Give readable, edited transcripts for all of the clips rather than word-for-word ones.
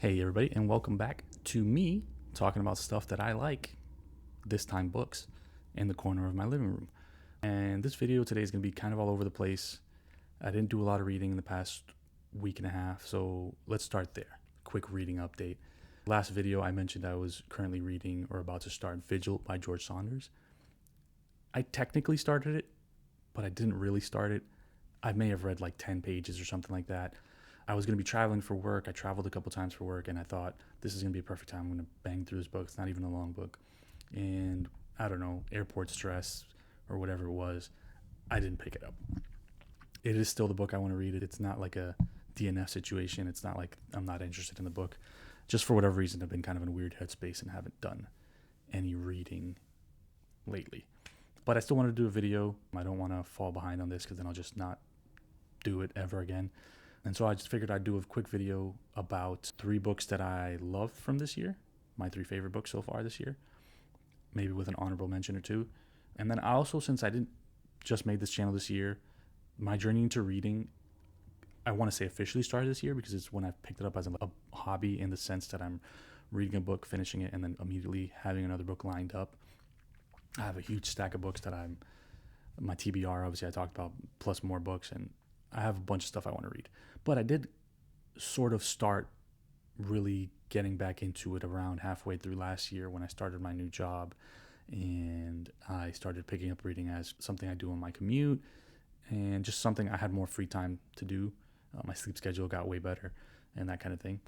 Hey, everybody, and welcome back to me talking about stuff that I like, this time books, in the corner of my living room. And this video today is going to be kind of all over the place. I didn't do a lot of reading in the past week and a half, so let's start there. Quick reading update. Last video, I mentioned I was currently reading or about to start Vigil by George Saunders. I technically started it, but I didn't really start it. I may have read like 10 pages or something like that. I was going to be traveling for work. I traveled a couple times for work, and I thought this is going to be a perfect time. I'm going to bang through this book. It's not even a long book. And I don't know, airport stress or whatever it was, I didn't pick it up. It is still the book I want to read. It's not like a DNF situation. It's not like I'm not interested in the book. Just for whatever reason, I've been kind of in a weird headspace and haven't done any reading lately. But I still want to do a video. I don't want to fall behind on this because then I'll just not do it ever again. And so I just figured I'd do a quick video about 3 books that I loved from this year, my 3 favorite books so far this year, maybe with an honorable mention or 2. And then I also, since I didn't just made this channel this year, my journey into reading, I want to say officially started this year because it's when I picked it up as a hobby, in the sense that I'm reading a book, finishing it, and then immediately having another book lined up. I have a huge stack of books that my TBR, obviously I talked about, plus more books, and I have a bunch of stuff I want to read. But I did sort of start really getting back into it around halfway through last year when I started my new job, and I started picking up reading as something I do on my commute and just something I had more free time to do. My sleep schedule got way better and that kind of thing.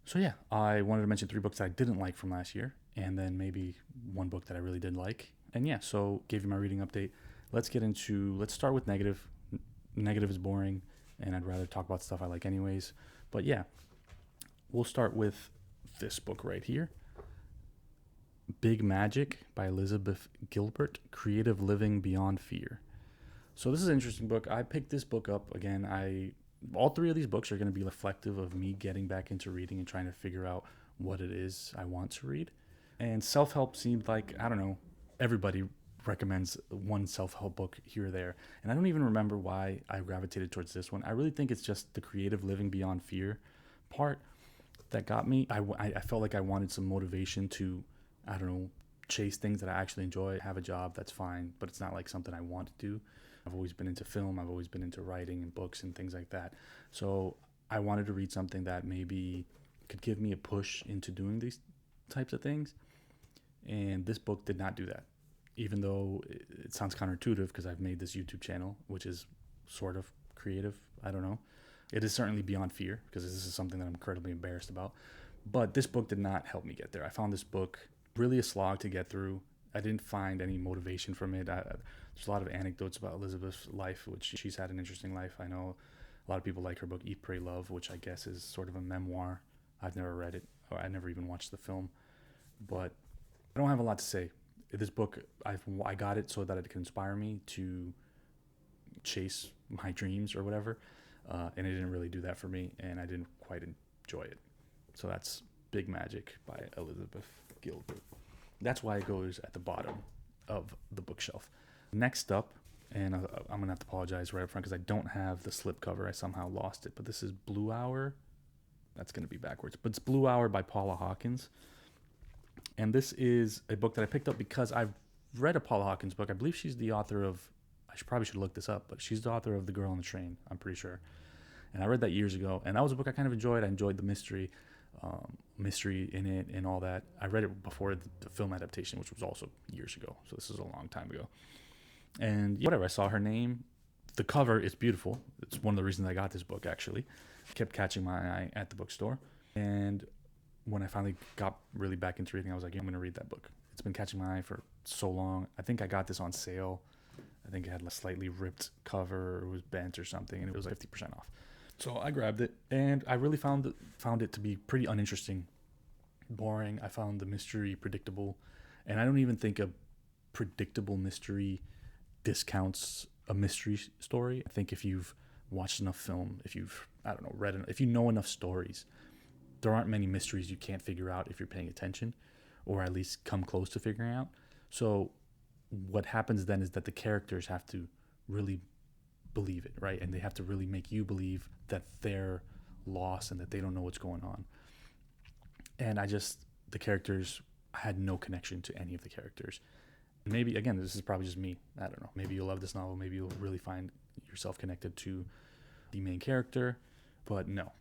So yeah, I wanted to mention 3 books that I didn't like from last year, and then maybe 1 book that I really did like. And yeah, so gave you my reading update. Let's start with negative. Negative is boring, and I'd rather talk about stuff I like anyways. But yeah, we'll start with this book right here, Big Magic by Elizabeth Gilbert, Creative Living Beyond Fear. So this is an interesting book. I picked this book up again. All 3 of these books are going to be reflective of me getting back into reading and trying to figure out what it is I want to read. And self-help seemed like, I don't know, everybody recommends one self-help book here or there, and I don't even remember why I gravitated towards this one. I really think it's just the creative living beyond fear part that got me. I felt like I wanted some motivation to, I don't know, chase things that I actually enjoy. Have a job, that's fine, but it's not like something I want to do. I've always been into film, I've always been into writing and books and things like that. So I wanted to read something that maybe could give me a push into doing these types of things, and this book did not do that. Even though it sounds counterintuitive because I've made this YouTube channel, which is sort of creative, I don't know. It is certainly beyond fear because this is something that I'm incredibly embarrassed about. But this book did not help me get there. I found this book really a slog to get through. I didn't find any motivation from it. There's a lot of anecdotes about Elizabeth's life, which she's had an interesting life. I know a lot of people like her book Eat, Pray, Love, which I guess is sort of a memoir. I've never read it, or I never even watched the film. But I don't have a lot to say. This book, I got it so that it could inspire me to chase my dreams or whatever, and it didn't really do that for me, and I didn't quite enjoy it. So that's Big Magic by Elizabeth Gilbert. That's why it goes at the bottom of the bookshelf. Next up, and I'm gonna have to apologize right up front because I don't have the slipcover. I somehow lost it, but this is Blue Hour. That's gonna be backwards, but it's Blue Hour by Paula Hawkins. And this is a book that I picked up because I've read a Paula Hawkins book. I believe she's the author of, probably should look this up, but she's the author of The Girl on the Train, I'm pretty sure. And I read that years ago, and that was a book I kind of enjoyed. I enjoyed the mystery in it and all that. I read it before the film adaptation, which was also years ago. So this is a long time ago. And whatever, I saw her name. The cover is beautiful. It's one of the reasons I got this book, actually. It kept catching my eye at the bookstore. And when I finally got really back into reading, I was like, yeah, I'm going to read that book. It's been catching my eye for so long. I think I got this on sale. I think it had a slightly ripped cover, or it was bent or something, and it was like 50% off. So I grabbed it, and I really found it to be pretty uninteresting, boring. I found the mystery predictable, and I don't even think a predictable mystery discounts a mystery story. I think if you've watched enough film, if you've, I don't know, if you know enough stories, there aren't many mysteries you can't figure out if you're paying attention, or at least come close to figuring out. So what happens then is that the characters have to really believe it, right? And they have to really make you believe that they're lost and that they don't know what's going on. And the characters, I had no connection to any of the characters. Maybe, again, this is probably just me. I don't know. Maybe you'll love this novel. Maybe you'll really find yourself connected to the main character. But no,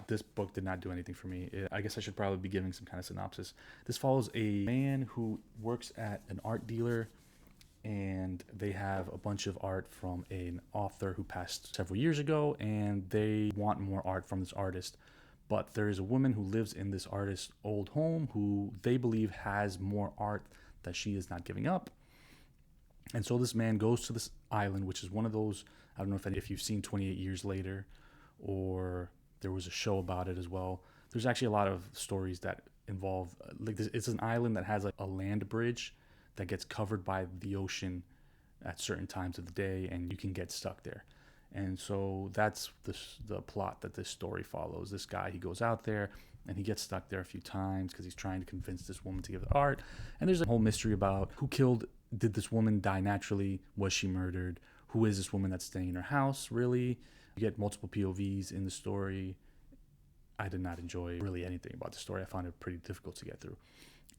this book did not do anything for me. I guess I should probably be giving some kind of synopsis. This follows a man who works at an art dealer, and they have a bunch of art from an author who passed several years ago, and they want more art from this artist. But there is a woman who lives in this artist's old home who they believe has more art that she is not giving up. And so this man goes to this island, which is one of those, I don't know if you've seen 28 Years Later, or there was a show about it as well. There's actually a lot of stories that involve, like this, it's an island that has like a land bridge that gets covered by the ocean at certain times of the day, and you can get stuck there. And so that's the plot that this story follows. This guy, he goes out there and he gets stuck there a few times because he's trying to convince this woman to give the art. And there's a whole mystery about did this woman die naturally? Was she murdered? Who is this woman that's staying in her house, really? You get multiple POVs in the story. I did not enjoy really anything about the story. I found it pretty difficult to get through.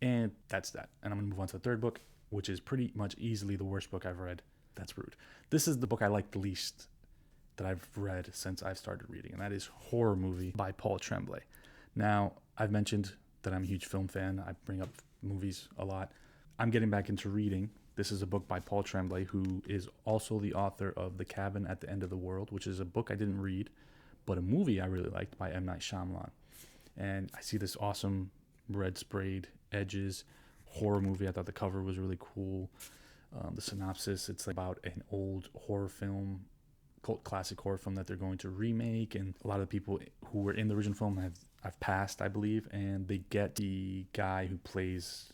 And that's that. And I'm going to move on to the third book, which is pretty much easily the worst book I've read. That's rude. This is the book I like the least that I've read since I've started reading, and that is Horror Movie by Paul Tremblay. Now, I've mentioned that I'm a huge film fan. I bring up movies a lot. I'm getting back into reading. This is a book by Paul Tremblay, who is also the author of The Cabin at the End of the World, which is a book I didn't read, but a movie I really liked by M. Night Shyamalan. And I see this awesome red sprayed edges horror movie. I thought the cover was really cool. The synopsis, it's about an old horror film, cult classic horror film that they're going to remake, and a lot of the people who were in the original film have passed, I believe, and they get the guy who plays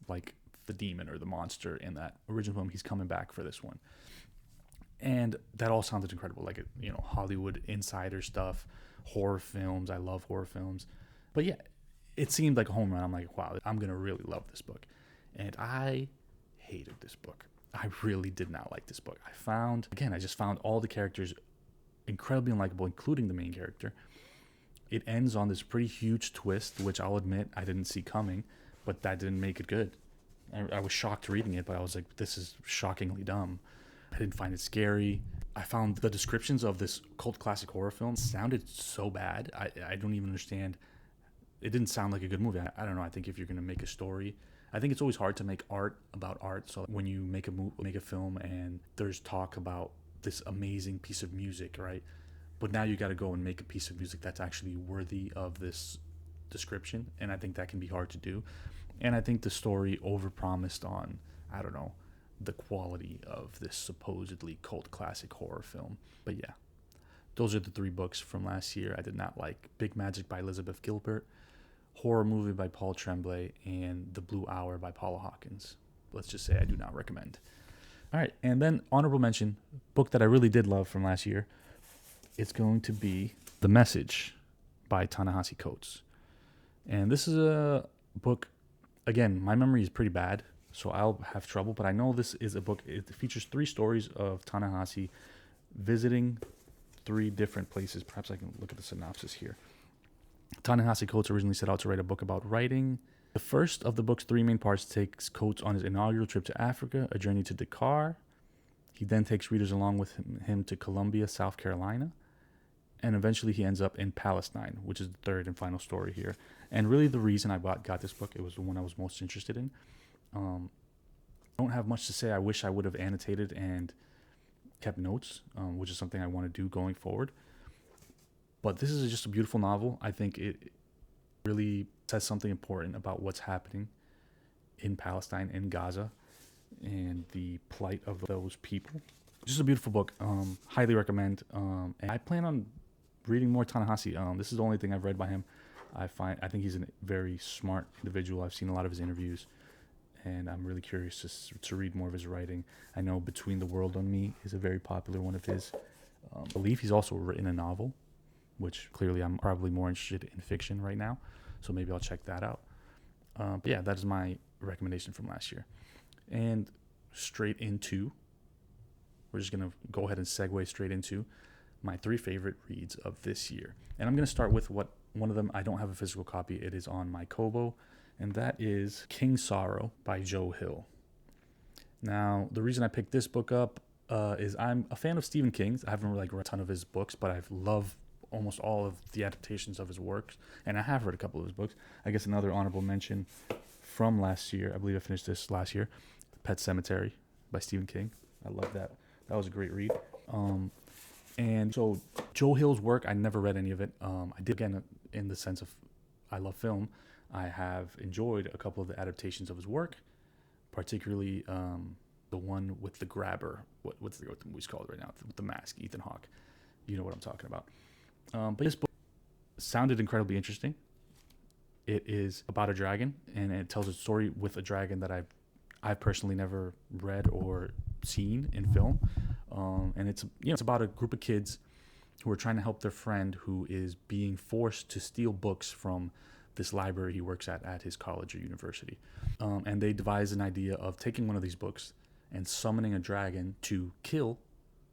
like the demon or the monster in that original film. He's coming back for this one, and that all sounded incredible, like Hollywood insider stuff, horror films. I love horror films, but yeah, it seemed like a home run. I'm like, wow, I'm gonna really love this book, and I hated this book. I really did not like this book. I just found all the characters incredibly unlikable, including the main character. It ends on this pretty huge twist, which I'll admit I didn't see coming, but that didn't make it good. I was shocked reading it, but I was like, this is shockingly dumb. I didn't find it scary. I found the descriptions of this cult classic horror film sounded so bad. I don't even understand. It didn't sound like a good movie. I don't know. I think if you're going to make a story, I think it's always hard to make art about art. So when you make a film and there's talk about this amazing piece of music, right? But now you got to go and make a piece of music that's actually worthy of this description. And I think that can be hard to do. And I think the story overpromised on, I don't know, the quality of this supposedly cult classic horror film. But yeah, those are the three books from last year I did not like. Big Magic by Elizabeth Gilbert, Horror Movie by Paul Tremblay, and The Blue Hour by Paula Hawkins. Let's just say I do not recommend. All right, and then honorable mention, book that I really did love from last year, it's going to be The Message by Ta-Nehisi Coates. And this is a book, again, my memory is pretty bad, so I'll have trouble, but I know this is a book. It features 3 stories of Ta-Nehisi visiting 3 different places. Perhaps I can look at the synopsis here. Ta-Nehisi Coates originally set out to write a book about writing. The first of the book's 3 main parts takes Coates on his inaugural trip to Africa, a journey to Dakar. He then takes readers along with him to Columbia, South Carolina. And eventually he ends up in Palestine, which is the third and final story here. And really the reason I got this book, it was the one I was most interested in. I don't have much to say. I wish I would have annotated and kept notes, which is something I want to do going forward. But this is just a beautiful novel. I think it really says something important about what's happening in Palestine and Gaza and the plight of those people. Just a beautiful book. Highly recommend. And I plan on reading more Ta-Nehisi. This is the only thing I've read by him. I think he's a very smart individual. I've seen a lot of his interviews, and I'm really curious to read more of his writing. I know Between the World and Me is a very popular one of his. I believe he's also written a novel, which clearly I'm probably more interested in fiction right now, so maybe I'll check that out. But yeah, that is my recommendation from last year. And we're just going to go ahead and segue straight into my 3 favorite reads of this year. And I'm going to start with what One of them, I don't have a physical copy. It is on my Kobo, and that is King Sorrow by Joe Hill. Now, the reason I picked this book up is I'm a fan of Stephen King's. I haven't really read a ton of his books, but I've loved almost all of the adaptations of his works, and I have read a couple of his books. I guess another honorable mention from last year, I believe I finished this last year, Pet Sematary by Stephen King. I love that. That was a great read. And so Joe Hill's work, I never read any of it. I did, again, in the sense of I love film. I have enjoyed a couple of the adaptations of his work, particularly the one with the grabber. What's the movie's called right now? With the mask, Ethan Hawke. You know what I'm talking about. But this book sounded incredibly interesting. It is about a dragon, and it tells a story with a dragon that I've personally never read or seen in film. And it's about a group of kids who are trying to help their friend who is being forced to steal books from this library he works at his college or university. And they devise an idea of taking one of these books and summoning a dragon to kill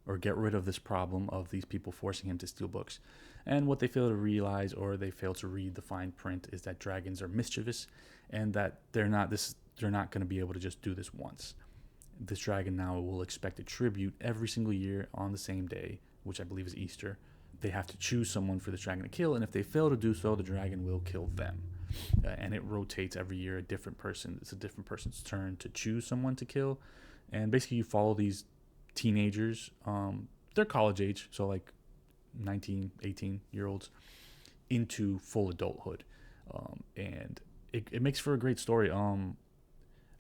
or get rid of this problem of these people forcing him to steal books. And what they fail to realize, or they fail to read the fine print, is that dragons are mischievous, and that they're not going to be able to just do this once. This dragon now will expect a tribute every single year on the same day, which I believe is Easter. They have to choose someone for this dragon to kill, and if they fail to do so, the dragon will kill them. And it rotates every year, a different person. It's a different person's turn to choose someone to kill. And basically you follow these teenagers. They're college age, so like 19, 18-year-olds, into full adulthood. And it makes for a great story. I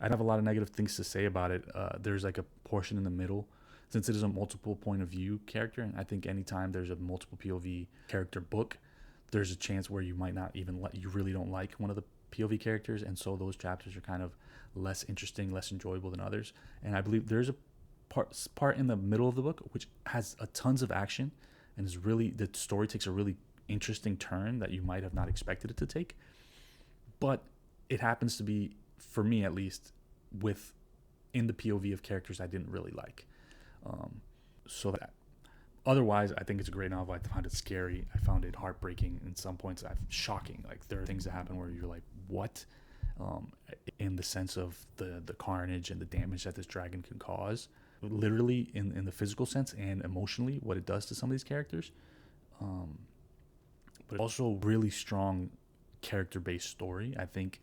have a lot of negative things to say about it. There's like a portion in the middle, since it is a multiple point of view character, and I think anytime there's a multiple POV character book, there's a chance where you might not even you really don't like one of the POV characters, and so those chapters are kind of less interesting, less enjoyable than others. And I believe there's a part in the middle of the book which has a tons of action, and is really, the story takes a really interesting turn that you might have not expected it to take. But it happens to be, for me at least, in the POV of characters I didn't really like. So that otherwise, I think it's a great novel. I found it scary. I found it heartbreaking. In some points, shocking. Like, there are things that happen where you're like, what? In the sense of the carnage and the damage that this dragon can cause, literally in the physical sense, and emotionally, what it does to some of these characters. But also really strong character-based story. I think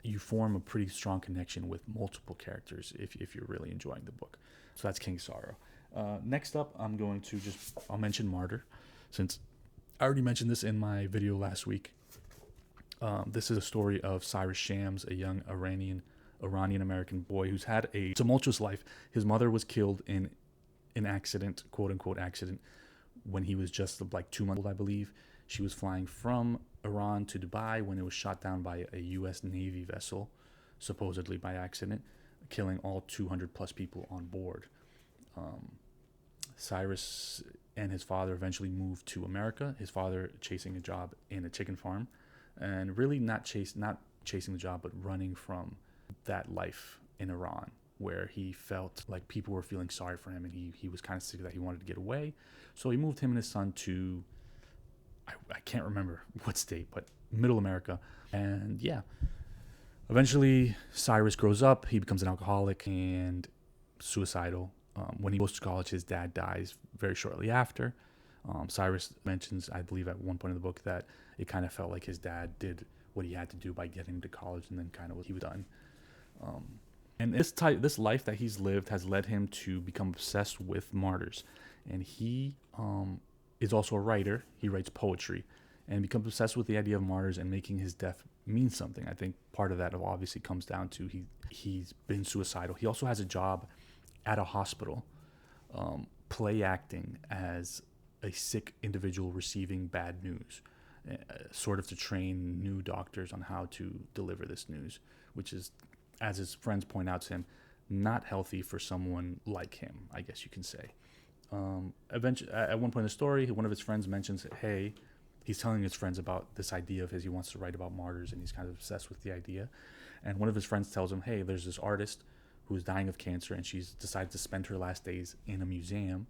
you form a pretty strong connection with multiple characters if you're really enjoying the book. So that's King Sorrow. Next up, I'll mention Martyr, since I already mentioned this in my video last week. This is a story of Cyrus Shams, a young Iranian-American boy who's had a tumultuous life. His mother was killed in an accident, quote-unquote accident, when he was just like 2 months old, I believe. She was flying from Iran to Dubai when it was shot down by a U.S. Navy vessel, supposedly by accident, killing all 200 plus people on board. Cyrus and his father eventually moved to America, his father chasing a job in a chicken farm, and really not chasing the job, but running from that life in Iran, where he felt like people were feeling sorry for him, and he was kind of sick of that. He wanted to get away. So he moved him and his son to, I can't remember what state, but middle America. And yeah, eventually Cyrus grows up. He becomes an alcoholic and suicidal. When he goes to college, his dad dies very shortly after. Cyrus mentions, I believe at one point in the book, that it kind of felt like his dad did what he had to do by getting him to college, and then kind of what he was done. And this life that he's lived has led him to become obsessed with martyrs. And he is also a writer. He writes poetry and becomes obsessed with the idea of martyrs and making his death mean something. I think part of that obviously comes down to he's been suicidal. He also has a job at a hospital, play acting as a sick individual receiving bad news, sort of to train new doctors on how to deliver this news, which is, as his friends point out to him, not healthy for someone like him, I guess you can say. Eventually, at one point in the story, one of his friends mentions, hey, he's telling his friends about this idea of his. He wants to write about martyrs, and he's kind of obsessed with the idea. And one of his friends tells him, hey, there's this artist who's dying of cancer, and she's decided to spend her last days in a museum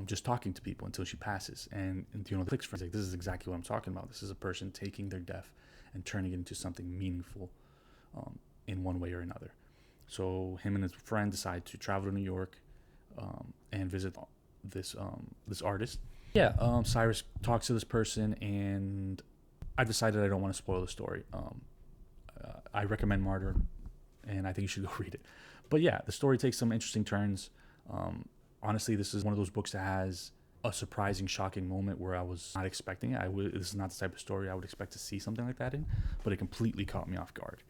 just talking to people until she passes. And the clicks for like, this is exactly what I'm talking about. This is a person taking their death and turning it into something meaningful in one way or another. So him and his friend decide to travel to New York and visit this artist. Yeah, Cyrus talks to this person, and I decided I don't want to spoil the story. I recommend Martyr, and I think you should go read it. But yeah, the story takes some interesting turns. Honestly, this is one of those books that has a surprising, shocking moment where I was not expecting it. This is not the type of story I would expect to see something like that in, but it completely caught me off guard.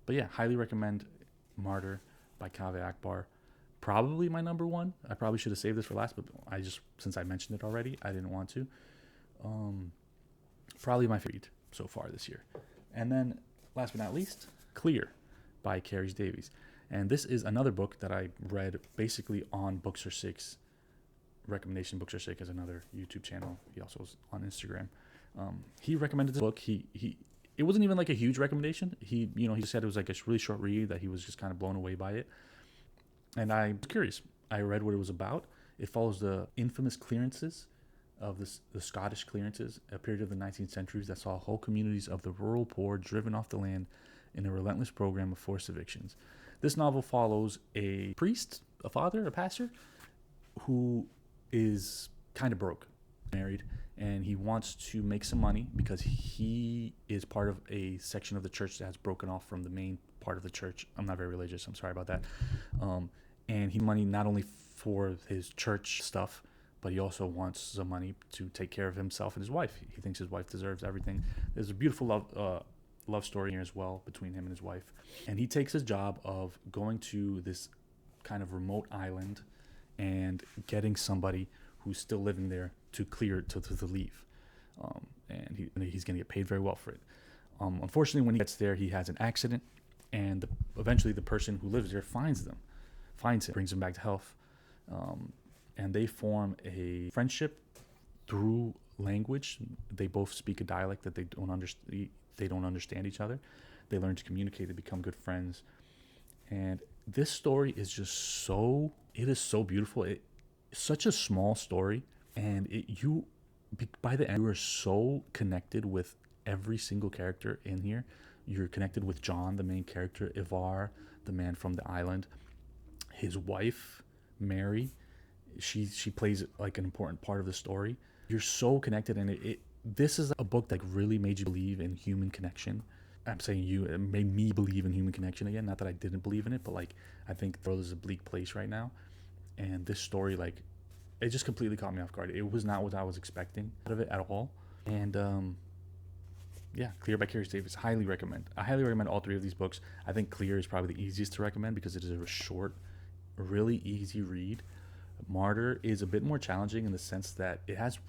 But yeah, highly recommend Martyr by Kaveh Akbar. Probably my number one. I probably should have saved this for last, but since I mentioned it already, I didn't want to. Probably my favorite so far this year. And then, last but not least, Clear by Carice Davies. And this is another book that I read basically on Books Are Sick recommendation. Books Are Sick is another YouTube channel. He also is on Instagram. He recommended this book. It wasn't even like a huge recommendation. He said it was like a really short read, that he was just kind of blown away by it. And I was curious. I read what it was about. It follows the infamous clearances of the Scottish clearances, a period of the 19th centuries that saw whole communities of the rural poor driven off the land in a relentless program of forced evictions. This novel follows a priest, a father, a pastor, who is kind of broke, married, and he wants to make some money because he is part of a section of the church that has broken off from the main part of the church. I'm not very religious. I'm sorry about that. And he money not only for his church stuff, but he also wants some money to take care of himself and his wife. He thinks his wife deserves everything. There's a beautiful love story here as well between him and his wife. And he takes his job of going to this kind of remote island and getting somebody who's still living there to clear to leave. And he's going to get paid very well for it. Unfortunately, when he gets there, he has an accident, and eventually the person who lives there finds him, brings him back to health, and they form a friendship through language. They both speak a dialect that they don't understand each other. They learn to communicate. They become good friends, and this story is just so beautiful. It's such a small story, and by the end you are so connected with every single character in here. You're connected with John, the main character, Ivar, the man from the island, his wife, Mary. She plays like an important part of the story. You're so connected, and this is a book that really made you believe in human connection. I'm saying it made me believe in human connection again. Not that I didn't believe in it, but like, I think the world is a bleak place right now, and this story, like, it just completely caught me off guard. It was not what I was expecting out of it at all. And yeah, Clear by Carice Davies. I highly recommend all three of these books. I think Clear is probably the easiest to recommend because it is a short, really easy read. Martyr is a bit more challenging in the sense that it has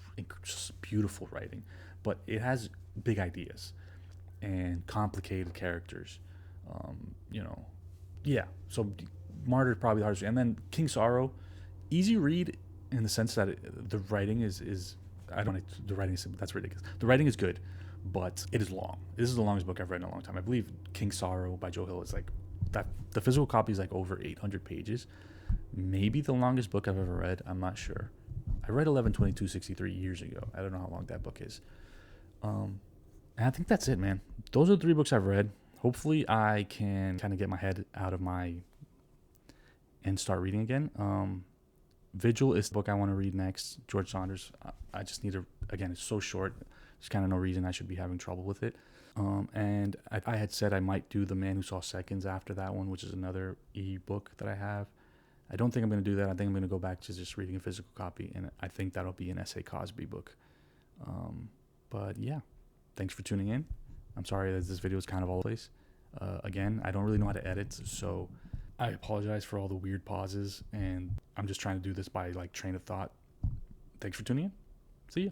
just beautiful writing, but it has big ideas and complicated characters. Yeah. So Martyr is probably the hardest. And then King Sorrow, easy read in the sense that the writing is that's ridiculous. The writing is good, but it is long. This is the longest book I've read in a long time. I believe King Sorrow by Joe Hill is like that. The physical copy is like over 800 pages. Maybe the longest book I've ever read. I'm not sure. I read 11/22/63 years ago. I don't know how long that book is. And I think that's it, man. Those are the three books I've read. Hopefully I can kind of get my head out of and start reading again. Vigil is the book I want to read next. George Saunders. I just need again, it's so short. There's kind of no reason I should be having trouble with it. And I had said I might do The Man Who Saw Seconds after that one, which is another e-book that I have. I don't think I'm going to do that. I think I'm going to go back to just reading a physical copy, and I think that'll be an S.A. Cosby book. But yeah, thanks for tuning in. I'm sorry that this video is kind of all over the place. Again, I don't really know how to edit, so I apologize for all the weird pauses, and I'm just trying to do this by like train of thought. Thanks for tuning in. See ya.